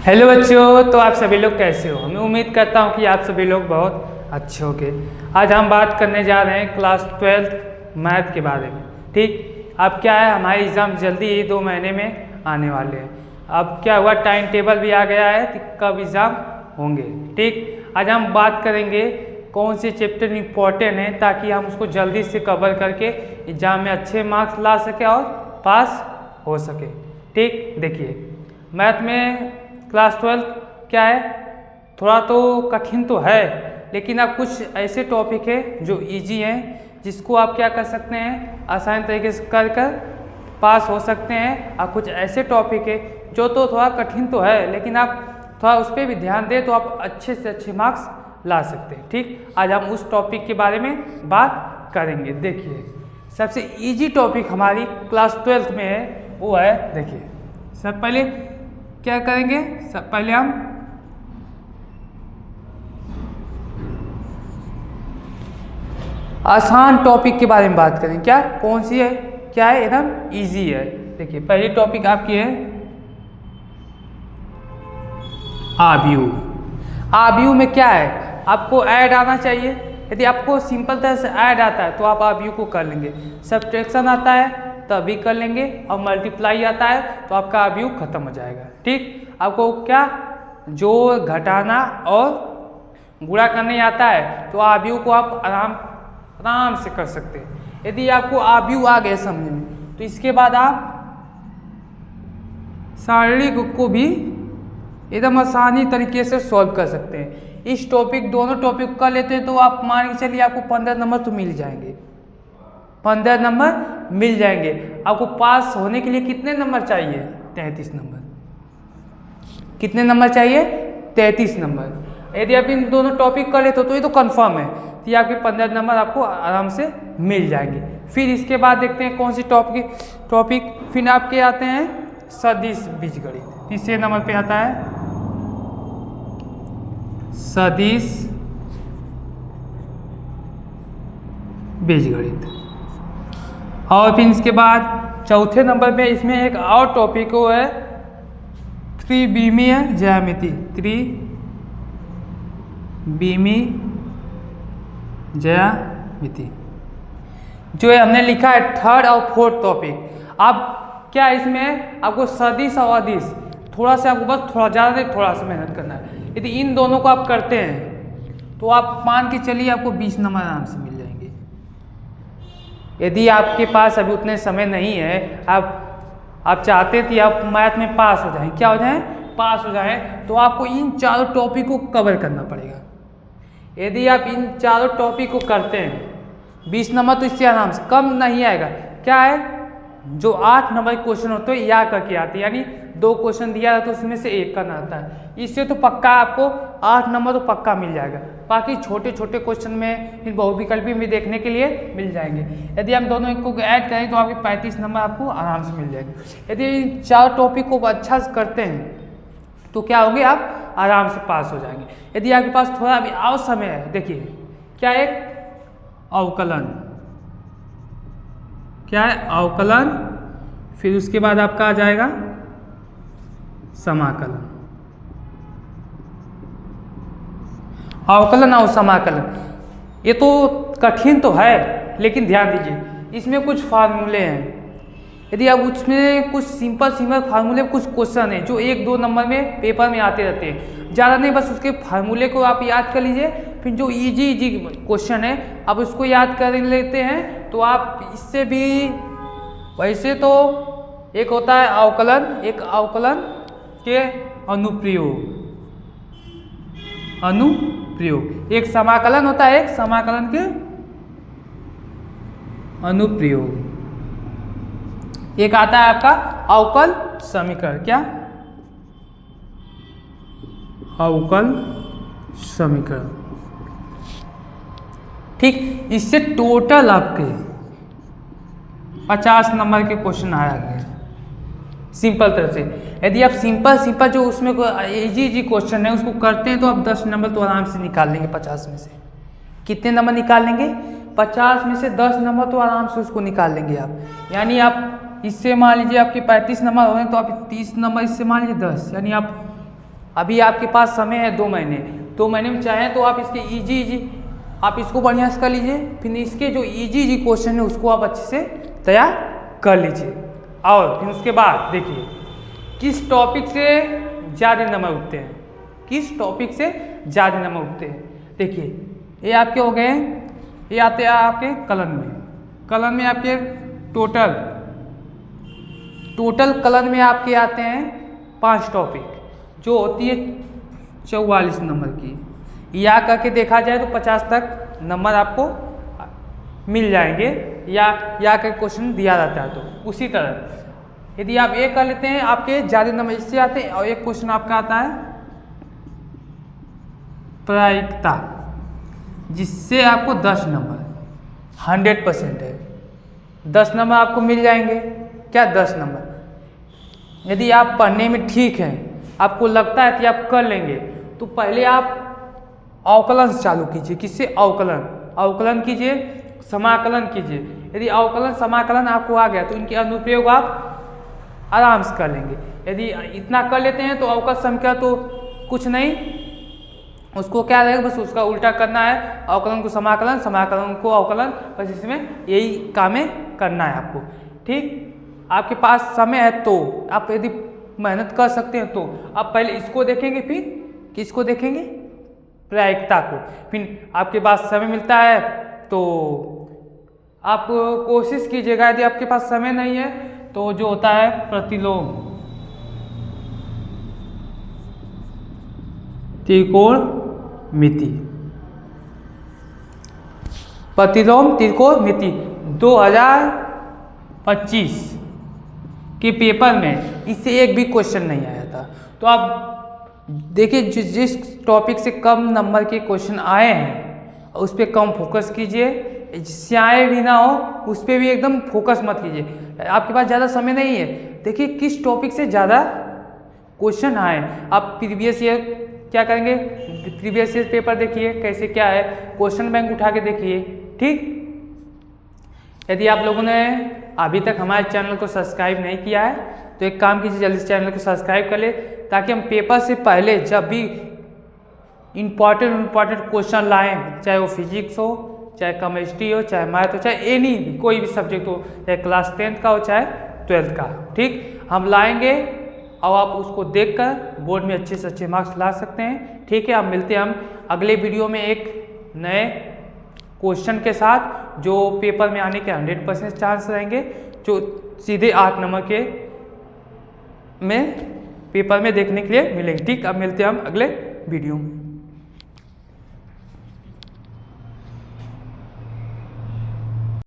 Hello बच्चों, तो आप सभी लोग कैसे हो। मैं उम्मीद करता हूँ कि आप सभी लोग बहुत अच्छे होंगे। आज हम बात करने जा रहे हैं क्लास 12 मैथ के बारे में। ठीक, अब क्या है, हमारे एग्ज़ाम जल्दी ही 2 महीने में आने वाले हैं। अब क्या हुआ, टाइम टेबल भी आ गया है कि कब एग्ज़ाम होंगे। ठीक, आज हम बात करेंगे कौन से चैप्टर इंपॉर्टेंट हैं ताकि हम उसको जल्दी से कवर करके एग्ज़ाम में अच्छे मार्क्स ला सके और पास हो सके। ठीक, देखिए मैथ में क्लास 12 क्या है, थोड़ा तो कठिन तो है, लेकिन अब कुछ ऐसे टॉपिक है जो इजी हैं, जिसको आप क्या कर सकते हैं, आसान तरीके से कर कर पास हो सकते हैं। और कुछ ऐसे टॉपिक है जो तो थोड़ा कठिन तो है, लेकिन आप थोड़ा उस पर भी ध्यान दें तो आप अच्छे से अच्छे मार्क्स ला सकते हैं। ठीक, आज हम उस टॉपिक के बारे में बात करेंगे। देखिए सबसे इजी टॉपिक हमारी क्लास 12 में है, वो है, देखिए सब पहले क्या करेंगे, सब पहले हम आसान टॉपिक के बारे में बात करें। क्या, कौन सी है, क्या है, एकदम इजी है। देखिए पहली टॉपिक आपकी है आव्यूह। आव्यूह में क्या है, आपको ऐड आना चाहिए। यदि आपको सिंपल तरह से ऐड आता है तो आप आव्यूह को कर लेंगे। सब्ट्रैक्शन आता है तभी कर लेंगे, और मल्टीप्लाई आता है तो आपका आव्यूह खत्म हो जाएगा। ठीक, आपको क्या जोड़, घटाना और गुणा करने आता है तो आव्यूह को आप आराम से कर सकते हैं। यदि आपको आव्यूह आ गए समझ में तो इसके बाद आप सारणिक को भी एकदम आसानी तरीके से सॉल्व कर सकते हैं। इस टॉपिक, दोनों टॉपिक कर लेते हैं तो आप मान के चलिए आपको 15 नंबर तो मिल जाएंगे। 15 नंबर मिल जाएंगे। आपको पास होने के लिए कितने नंबर चाहिए? 33 नंबर। कितने नंबर चाहिए? 33 नंबर। यदि आप इन दोनों टॉपिक कर लेते हो तो ये तो कंफर्म है कि आपके 15 नंबर आपको आराम से मिल जाएंगे। फिर इसके बाद देखते हैं कौन सी टॉपिक फिर आपके आते हैं सदिश बीजगणित। तीसरे नंबर पे आता है सदिश बीजगणित। और फिर इसके बाद चौथे नंबर पे इसमें एक और टॉपिक वो है त्रिविमीय ज्यामिति। त्रिविमीय ज्यामिति जो है हमने लिखा है थर्ड और फोर्थ टॉपिक। अब क्या इसमें आपको सदिश और अदिश थोड़ा सा, आपको बस थोड़ा ज़्यादा नहीं, थोड़ा सा मेहनत करना है। यदि इन दोनों को आप करते हैं तो आप मान के चलिए आपको 20 नंबर आराम से मिल जाएंगे। यदि आपके पास अभी उतने समय नहीं है, आप चाहते थे आप मैथ में पास हो जाएं, क्या हो जाएं, पास हो जाएं, तो आपको इन चारों टॉपिक को कवर करना पड़ेगा। यदि आप इन चारों टॉपिक को करते हैं 20 नंबर तो इससे आराम से कम नहीं आएगा। क्या है, जो 8 नंबर क्वेश्चन होते हैं या करके आते हैं, यानी 2 क्वेश्चन दिया जाता है तो उसमें से 1 करना आता है। इससे तो पक्का आपको 8 नंबर तो पक्का मिल जाएगा। बाकी छोटे छोटे क्वेश्चन में फिर बहुविकल्पी भी देखने के लिए मिल जाएंगे। यदि हम दोनों को ऐड करें तो आपके 35 नंबर आपको आराम से मिल जाएंगे। यदि इन 4 टॉपिक को अच्छा से करते हैं तो क्या होंगे, आप आराम से पास हो जाएंगे। यदि आपके पास थोड़ा भी और समय है, देखिए क्या, एक अवकलन, क्या है, अवकलन। फिर उसके बाद आपका आ जाएगा समाकलन। अवकलन और समाकलन ये तो कठिन तो है, लेकिन ध्यान दीजिए इसमें कुछ फार्मूले हैं। यदि आप उसमें कुछ सिंपल फार्मूले, कुछ क्वेश्चन हैं जो 1-2 नंबर में पेपर में आते रहते हैं, ज़्यादा नहीं, बस उसके फार्मूले को आप याद कर लीजिए। फिर जो इजी क्वेश्चन है आप उसको याद कर लेते हैं तो आप इससे भी, वैसे तो एक होता है अवकलन, एक अवकलन के अनुप्रयोग, एक समाकलन होता है, एक समाकलन के अनुप्रयोग, एक आता है आपका अवकल समीकरण। क्या, अवकल समीकरण। ठीक, इससे टोटल आपके 50 नंबर के क्वेश्चन आया गया सिंपल तरह से। यदि आप सिंपल जो उसमें इजी क्वेश्चन है उसको करते हैं तो आप 10 नंबर तो आराम से निकाल लेंगे 50 में से। कितने नंबर निकाल लेंगे? 50 में से 10 नंबर तो आराम से उसको निकाल लेंगे आप। यानी आप इससे मान लीजिए आपके 35 नंबर हो रहे हैं तो आप 30 नंबर इससे मान लीजिए 10, यानी आप अभी आपके पास समय है 2 महीने, 2 महीने में चाहें तो आप इसके इजी आप इसको बढ़िया से कर लीजिए, फिर इसके जो इजी क्वेश्चन है उसको आप अच्छे से तैयार कर लीजिए। और फिर उसके बाद देखिए किस टॉपिक से ज़्यादा नंबर उठते हैं, किस टॉपिक से ज़्यादा नंबर उठते हैं। देखिए ये आपके हो गए, ये आते हैं आपके कलन में। कलन में आपके टोटल कलन में आपके आते हैं 5 टॉपिक, जो होती है 44 नंबर की। या करके देखा जाए तो 50 तक नंबर आपको मिल जाएंगे, या के क्वेश्चन दिया जाता है। तो उसी तरह यदि आप ये कर लेते हैं आपके ज़्यादा नंबर इससे आते हैं। और एक क्वेश्चन आपका आता है प्रायिकता, जिससे आपको 10 नंबर 100% है, 10 नंबर आपको मिल जाएंगे। क्या 10 नंबर। यदि आप पढ़ने में ठीक हैं, आपको लगता है कि आप कर लेंगे, तो पहले आप अवकलन चालू कीजिए। किससे? अवकलन कीजिए, समाकलन कीजिए। यदि अवकलन समाकलन आपको आ गया तो इनके अनुप्रयोग आप आराम से कर लेंगे। यदि इतना कर लेते हैं तो अवकल समीकरण तो कुछ नहीं, उसको क्या रहेगा, बस उसका उल्टा करना है। अवकलन को समाकलन, समाकलन को अवकलन, बस इसमें यही काम करना है आपको। ठीक, आपके पास समय है तो आप यदि मेहनत कर सकते हैं तो आप पहले इसको देखेंगे, फिर किसको देखेंगे, प्रायिकता को। फिर आपके पास समय मिलता है तो आप कोशिश कीजिएगा, यदि आपके पास समय नहीं है तो जो होता है प्रतिलोम त्रिकोणमिति, प्रतिलोम त्रिकोणमिति 2025 के पेपर में इससे एक भी क्वेश्चन नहीं आया था। तो आप देखिए जिस टॉपिक से कम नंबर के क्वेश्चन आए हैं उस पर कम फोकस कीजिए, जिससे आए भी ना हो उस पर भी एकदम फोकस मत कीजिए। आपके पास ज़्यादा समय नहीं है, देखिए किस टॉपिक से ज़्यादा क्वेश्चन आए। आप प्रीवियस ईयर क्या करेंगे, प्रीवियस ईयर पेपर देखिए कैसे क्या है, क्वेश्चन बैंक उठा के देखिए। ठीक, यदि आप लोगों ने अभी तक हमारे चैनल को सब्सक्राइब नहीं किया है तो एक काम कीजिए, जल्दी से चैनल को सब्सक्राइब कर ले, ताकि हम पेपर से पहले जब भी इम्पॉर्टेंट क्वेश्चन लाएं, चाहे वो फिजिक्स हो, चाहे केमिस्ट्री हो, चाहे मैथ हो, चाहे एनी कोई भी सब्जेक्ट हो, चाहे क्लास 10th का हो, चाहे 12th का। ठीक, हम लाएंगे और आप उसको देखकर बोर्ड में अच्छे से अच्छे मार्क्स ला सकते हैं। ठीक है, अब मिलते हैं हम अगले वीडियो में एक नए क्वेश्चन के साथ, जो पेपर में आने के 100% चांस रहेंगे, जो सीधे 8 नंबर के में पेपर में देखने के लिए मिलेंगे। ठीक, अब मिलते हैं हम अगले वीडियो में।